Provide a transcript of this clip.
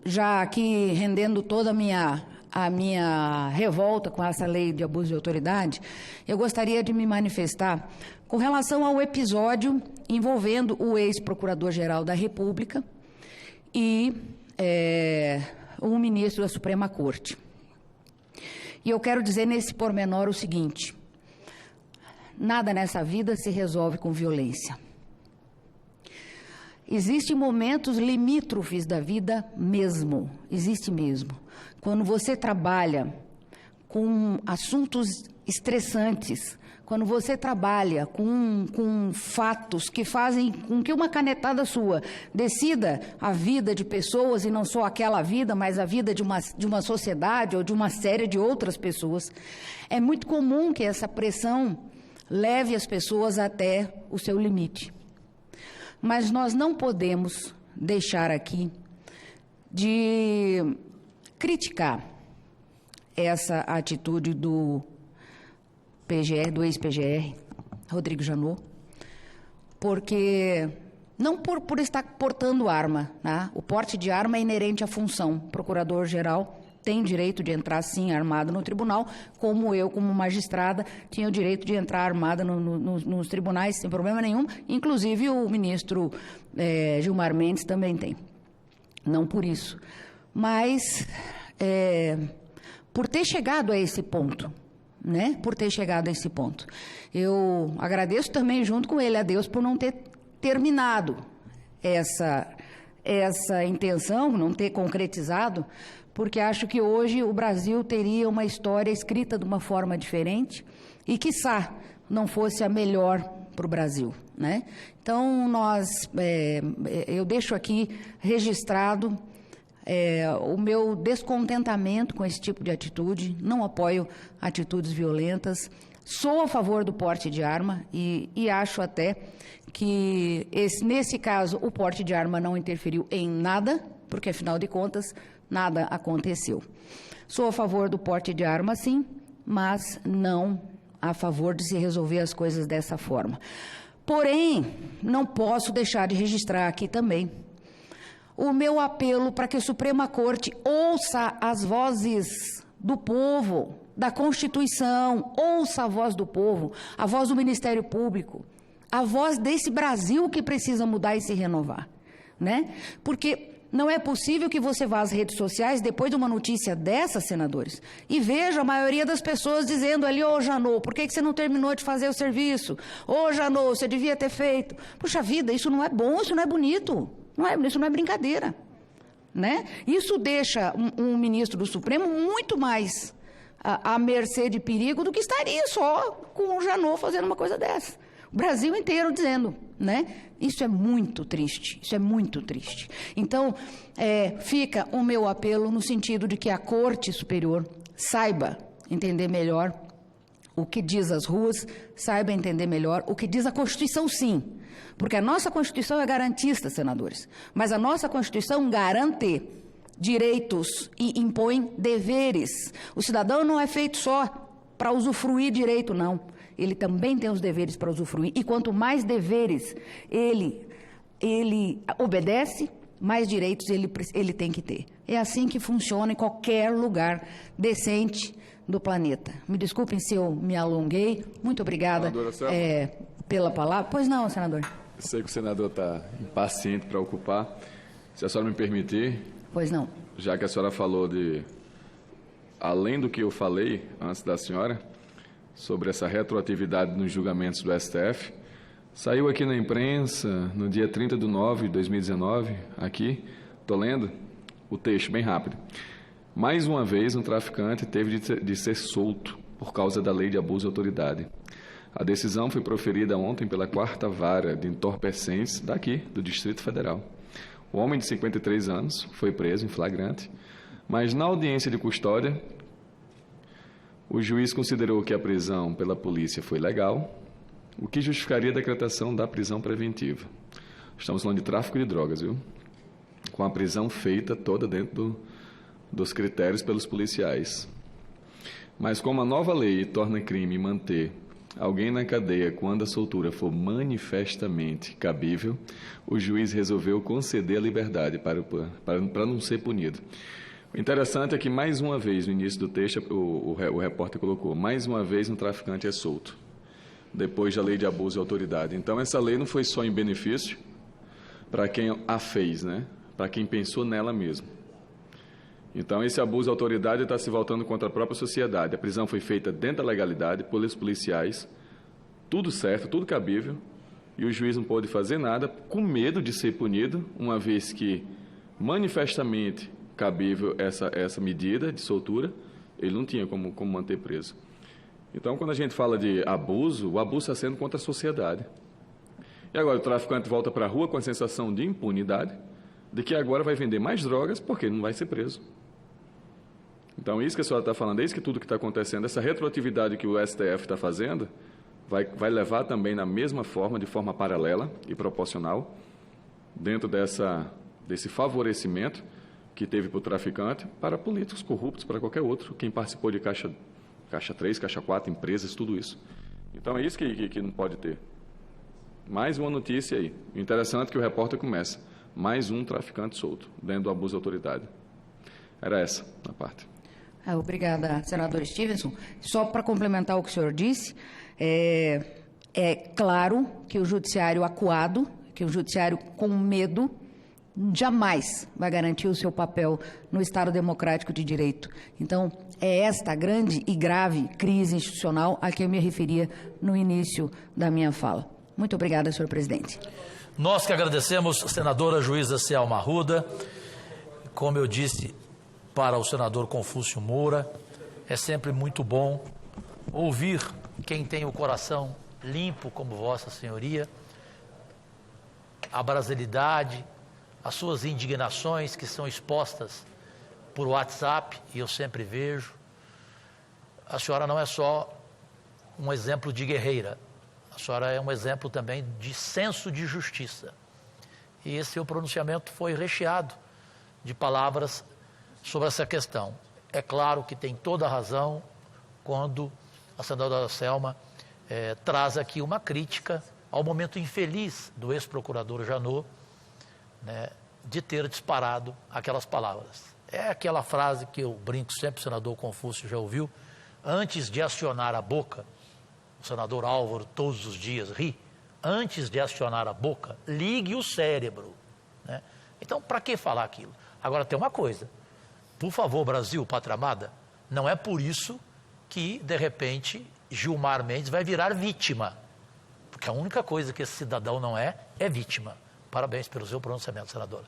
já aqui rendendo toda a minha revolta com essa lei de abuso de autoridade, eu gostaria de me manifestar com relação ao episódio envolvendo o ex-procurador-geral da República e o ministro da Suprema Corte. E eu quero dizer nesse pormenor o seguinte: nada nessa vida se resolve com violência. Existem momentos limítrofes da vida mesmo, existe mesmo. Quando você trabalha com assuntos estressantes, quando você trabalha com fatos que fazem com que uma canetada sua decida a vida de pessoas, e não só aquela vida, mas a vida de uma sociedade ou de uma série de outras pessoas, é muito comum que essa pressão leve as pessoas até o seu limite. Mas nós não podemos deixar aqui de criticar essa atitude do ex-PGR, Rodrigo Janot, porque não por estar portando arma, né? O porte de arma é inerente à função. O procurador-geral tem direito de entrar, sim, armado no tribunal, como eu, como magistrada, tinha o direito de entrar armada nos tribunais, sem problema nenhum. Inclusive, o ministro Gilmar Mendes também tem. Não por isso. Mas, por ter chegado a esse ponto, né? Por ter chegado a esse ponto. Eu agradeço também, junto com ele, a Deus por não ter terminado essa intenção, não ter concretizado, porque acho que hoje o Brasil teria uma história escrita de uma forma diferente e, quiçá, não fosse a melhor para o Brasil, né? Então, eu deixo aqui registrado o meu descontentamento com esse tipo de atitude. Não apoio atitudes violentas, sou a favor do porte de arma e acho até que, nesse caso, o porte de arma não interferiu em nada, porque, afinal de contas, nada aconteceu. Sou a favor do porte de arma, sim, mas não a favor de se resolver as coisas dessa forma. Porém, não posso deixar de registrar aqui também o meu apelo para que a Suprema Corte ouça as vozes do povo, da Constituição, ouça a voz do povo, a voz do Ministério Público, a voz desse Brasil que precisa mudar e se renovar, né? Porque não é possível que você vá às redes sociais depois de uma notícia dessas, senadores, e veja a maioria das pessoas dizendo ali: ô Janot, por que você não terminou de fazer o serviço? Ô Janot, você devia ter feito. Puxa vida, isso não é bom, isso não é bonito, isso não é brincadeira, né? Isso deixa um ministro do Supremo muito mais à mercê de perigo do que estaria só com o Janot fazendo uma coisa dessa. O Brasil inteiro dizendo, né? Isso é muito triste, isso é muito triste. Então, fica o meu apelo no sentido de que a Corte Superior saiba entender melhor o que diz as ruas, saiba entender melhor o que diz a Constituição, sim. Porque a nossa Constituição é garantista, senadores, mas a nossa Constituição garante direitos e impõe deveres. O cidadão não é feito só para usufruir direito, não. Ele também tem os deveres para usufruir. E quanto mais deveres ele obedece, mais direitos ele tem que ter. É assim que funciona em qualquer lugar decente do planeta. Me desculpem se eu me alonguei. Muito obrigada pela palavra. Pois não, senador. Eu sei que o senador está impaciente para ocupar. Se a senhora me permitir... Pois não. Já que a senhora falou além do que eu falei antes da senhora, sobre essa retroatividade nos julgamentos do STF, saiu aqui na imprensa, no dia 30/9 de 2019, aqui, estou lendo o texto bem rápido. Mais uma vez, um traficante teve de ser solto por causa da lei de abuso de autoridade. A decisão foi proferida ontem pela 4ª Vara de Entorpecentes daqui, do Distrito Federal. O homem de 53 anos foi preso em flagrante, mas na audiência de custódia, o juiz considerou que a prisão pela polícia foi legal, o que justificaria a decretação da prisão preventiva. Estamos falando de tráfico de drogas, viu? Com a prisão feita toda dentro dos critérios pelos policiais. Mas como a nova lei torna crime manter alguém na cadeia, quando a soltura for manifestamente cabível, o juiz resolveu conceder a liberdade para não ser punido. O interessante é que, mais uma vez, no início do texto, o repórter colocou, mais uma vez um traficante é solto, depois da lei de abuso de autoridade. Então, essa lei não foi só em benefício para quem a fez, né? Para quem pensou nela mesmo. Então, esse abuso de autoridade está se voltando contra a própria sociedade. A prisão foi feita dentro da legalidade, pelos policiais, tudo certo, tudo cabível, e o juiz não pôde fazer nada, com medo de ser punido, uma vez que, manifestamente cabível essa medida de soltura, ele não tinha como manter preso. Então, quando a gente fala de abuso, o abuso está sendo contra a sociedade. E agora o traficante volta para a rua com a sensação de impunidade, de que agora vai vender mais drogas porque ele não vai ser preso. Então, isso que a senhora está falando, é isso que tudo que está acontecendo, essa retroatividade que o STF está fazendo, vai levar também na mesma forma, de forma paralela e proporcional, dentro desse favorecimento que teve para o traficante, para políticos corruptos, para qualquer outro, quem participou de Caixa 3, Caixa 4, empresas, tudo isso. Então, é isso que não pode ter. Mais uma notícia aí. O interessante é que o repórter começa. Mais um traficante solto, dentro do abuso de autoridade. Era essa a parte. Obrigada, senador Stevenson. Só para complementar o que o senhor disse, é claro que o judiciário acuado, que o judiciário com medo, jamais vai garantir o seu papel no Estado democrático de direito. Então, é esta grande e grave crise institucional a que eu me referia no início da minha fala. Muito obrigada, senhor presidente. Nós que agradecemos, senadora juíza Selma Arruda. Como eu disse para o senador Confúcio Moura, é sempre muito bom ouvir quem tem o coração limpo como Vossa Senhoria, a brasilidade, as suas indignações que são expostas por WhatsApp, e eu sempre vejo. A senhora não é só um exemplo de guerreira, a senhora é um exemplo também de senso de justiça. E esse seu pronunciamento foi recheado de palavras sobre essa questão. É claro que tem toda a razão quando a senadora Selma traz aqui uma crítica ao momento infeliz do ex-procurador Janot, né, de ter disparado aquelas palavras. É aquela frase que eu brinco sempre, o senador Confúcio já ouviu, antes de acionar a boca, o senador Álvaro todos os dias ri, antes de acionar a boca, ligue o cérebro. Né? Então, para que falar aquilo? Agora, tem uma coisa, por favor, Brasil, pátria amada, não é por isso que, de repente, Gilmar Mendes vai virar vítima, porque a única coisa que esse cidadão não é vítima. Parabéns pelo seu pronunciamento, senadora.